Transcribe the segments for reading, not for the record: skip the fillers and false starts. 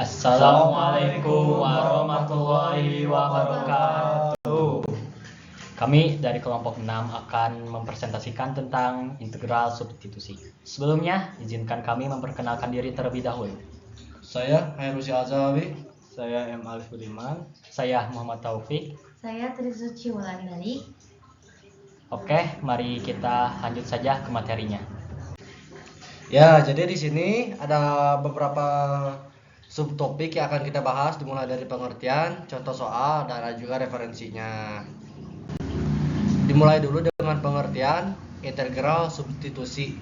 Assalamualaikum warahmatullahi wabarakatuh. Kami dari kelompok 6 akan mempresentasikan tentang integral substitusi. Sebelumnya, izinkan kami memperkenalkan diri terlebih dahulu. Saya Hairusy Azawi. Saya M. Alif Budiman. Saya Muhammad Taufik. Saya Trisuci Wulandari. Oke, mari kita lanjut saja ke materinya. Ya, jadi di sini ada beberapa subtopik yang akan kita bahas, dimulai dari pengertian, contoh soal, dan ada juga referensinya. Dimulai dulu dengan pengertian integral substitusi.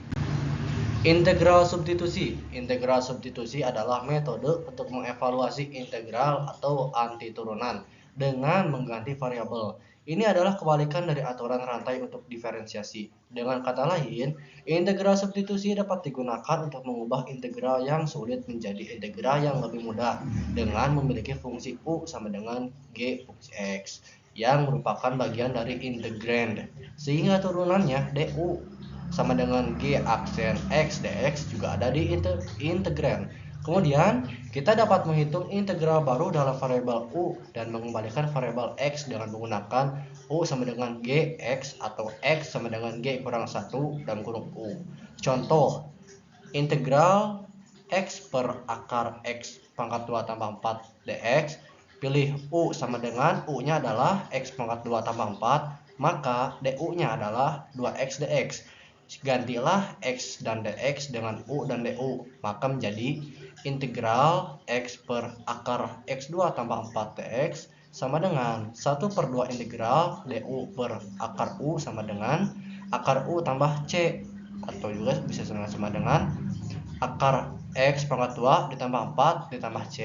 Integral substitusi adalah metode untuk mengevaluasi integral atau anti turunan dengan mengganti variabel. Ini adalah kebalikan dari aturan rantai untuk diferensiasi. Dengan kata lain, integral substitusi dapat digunakan untuk mengubah integral yang sulit menjadi integral yang lebih mudah dengan memiliki fungsi u sama dengan g fungsi x yang merupakan bagian dari integrand, sehingga turunannya du sama dengan g aksen x dx juga ada di integrand. Kemudian kita dapat menghitung integral baru dalam variabel u dan mengembalikan variabel x dengan menggunakan u sama dengan gx atau x sama dengan g kurang 1 dalam kurung u. Contoh, integral x per akar x pangkat 2 tambah 4 dx. Pilih u sama dengan u-nya adalah x pangkat 2 tambah 4, maka du-nya adalah 2x dx. Gantilah x dan dx dengan u dan du, maka menjadi integral x per akar x2 tambah 4 dx sama dengan 1/2 integral du per akar u sama dengan akar u tambah c, atau juga bisa sama dengan akar x pangkat 2 ditambah 4 ditambah c.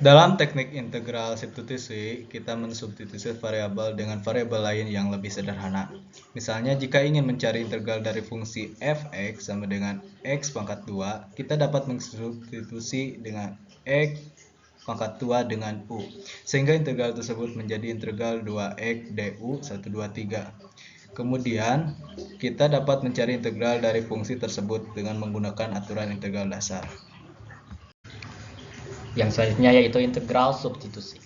Dalam teknik integral substitusi, kita mensubstitusi variabel dengan variabel lain yang lebih sederhana. Misalnya, jika ingin mencari integral dari fungsi f(x) sama dengan x pangkat 2, kita dapat mensubstitusi dengan x pangkat 2 dengan u, sehingga integral tersebut menjadi integral 2x du 1, 2, 3. Kemudian, kita dapat mencari integral dari fungsi tersebut dengan menggunakan aturan integral dasar. Yang selanjutnya yaitu integral substitusi.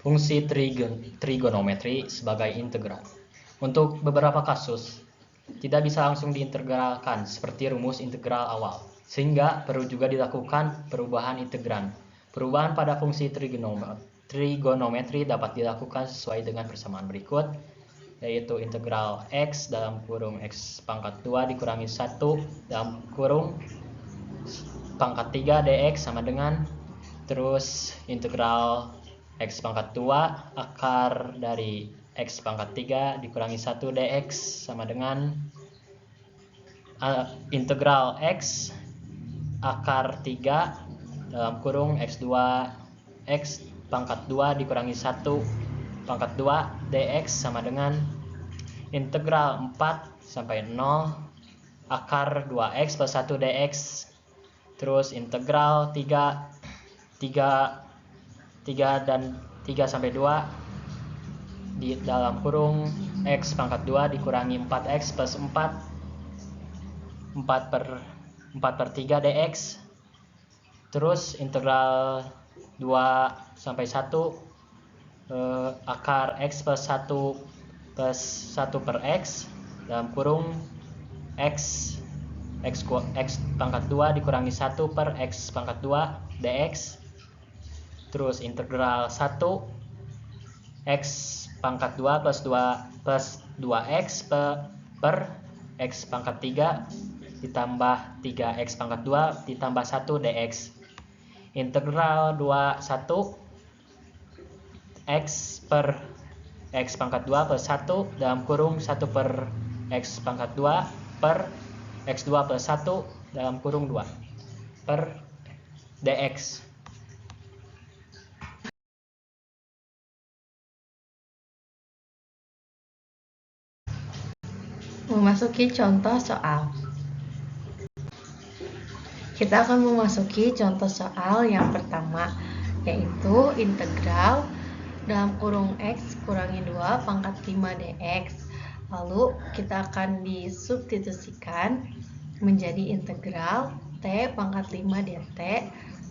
Fungsi trigonometri sebagai integral. Untuk beberapa kasus, tidak bisa langsung diintegralkan seperti rumus integral awal, sehingga perlu juga dilakukan perubahan integran. Perubahan pada fungsi trigonometri dapat dilakukan sesuai dengan persamaan berikut, yaitu integral x dalam kurung x pangkat 2 dikurangi 1 dalam kurung pangkat 3 dx sama dengan, terus integral x pangkat 2 akar dari x pangkat 3 dikurangi 1 dx sama dengan integral x akar 3 dalam kurung x2 x pangkat 2 dikurangi 1 pangkat 2 dx sama dengan integral 4 sampai 0 akar 2x plus 1 dx, terus integral 3 dan 3 sampai 2 di dalam kurung x pangkat 2 dikurangi 4x plus 4 per 3 dx, terus integral 2 sampai 1 akar x plus 1 plus 1 per x dalam kurung x pangkat 2 dikurangi 1 per x pangkat 2 dx, terus integral 1 x pangkat 2 plus 2x per x pangkat 3 ditambah 3x pangkat 2 ditambah 1 dx. Integral 21 x per x pangkat 2 plus 1 dalam kurung 1 per x pangkat 2 per x2 plus 1 dalam kurung 2 per dx. Memasuki contoh soal. Kita akan memasuki contoh soal yang pertama, yaitu integral dalam kurung x kurangi 2 pangkat 5 dx. Lalu kita akan disubstitusikan menjadi integral T pangkat 5 dt.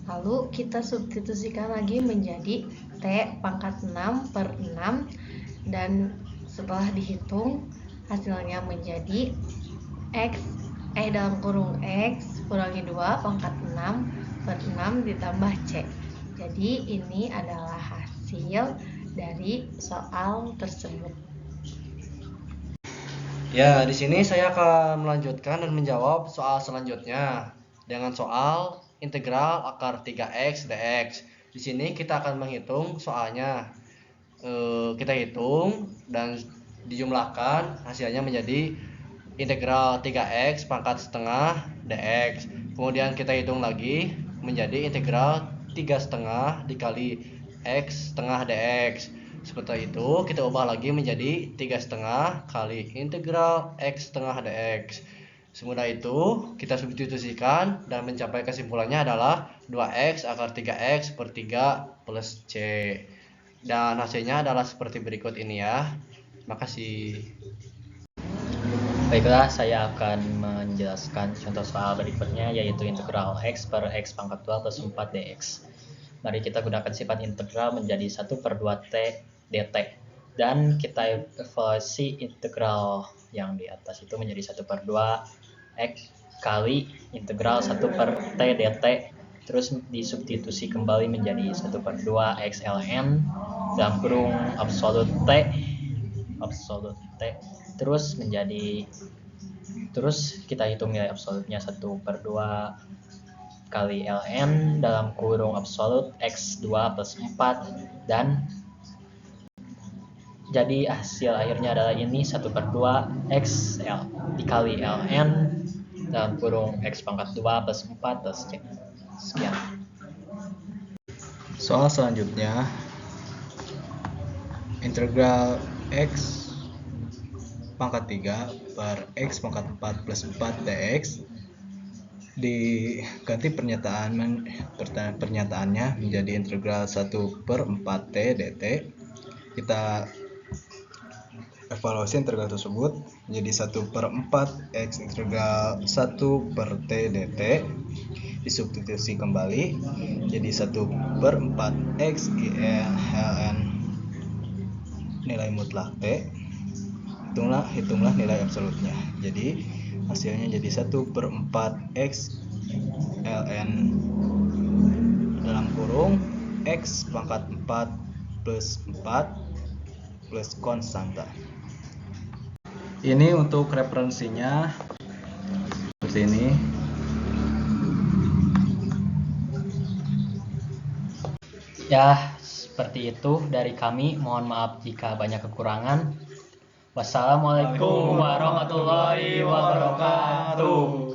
Lalu kita substitusikan lagi menjadi T pangkat 6 per 6. Dan setelah dihitung hasilnya menjadi X dalam kurung X kurangi 2 pangkat 6 per 6 ditambah C. Jadi ini adalah hasil dari soal tersebut. Ya, di sini saya akan melanjutkan dan menjawab soal selanjutnya dengan soal integral akar 3x dx. Di sini kita akan menghitung soalnya. Kita hitung dan dijumlahkan, hasilnya menjadi integral 3x pangkat setengah dx. Kemudian kita hitung lagi menjadi integral 3 setengah dikali x setengah dx. Seperti itu kita ubah lagi menjadi 3 setengah kali integral x setengah dx. Semudah itu kita substitusikan dan mencapai kesimpulannya adalah 2x akar 3x per 3 plus c. Dan hasilnya adalah seperti berikut ini ya. Makasih. Baiklah, saya akan menjelaskan contoh soal berikutnya, yaitu integral x per x pangkat 2 plus 4 dx. Mari kita gunakan sifat integral menjadi 1 per 2 t dt. Dan kita evaluasi integral yang di atas itu menjadi 1 per 2 x kali integral 1 per t dt. Terus disubstitusi kembali menjadi 1 per 2 x ln dalam kurung absolut t, terus kita hitung nilai absolutnya 1 per 2 kali ln dalam kurung absolut x2 plus 4, dan jadi hasil akhirnya adalah ini 1 per 2 x dikali ln dalam kurung x pangkat 2 plus 4 plus c. Sekian. Soal selanjutnya, integral x pangkat 3 per x pangkat 4 plus 4 dx. Diganti pernyataannya menjadi integral 1 per 4 t dt. Kita evaluasi integral tersebut menjadi 1 per 4 x integral 1 per t dt. Disubstitusi kembali jadi 1 per 4 x ln nilai mutlak t. Hitunglah nilai absolutnya. Jadi hasilnya jadi 1 per 4 x ln dalam kurung x pangkat 4 plus 4 plus konstanta. Ini untuk referensinya seperti ini. Ya, seperti itu dari kami. Mohon maaf jika banyak kekurangan. Wassalamualaikum warahmatullahi wabarakatuh.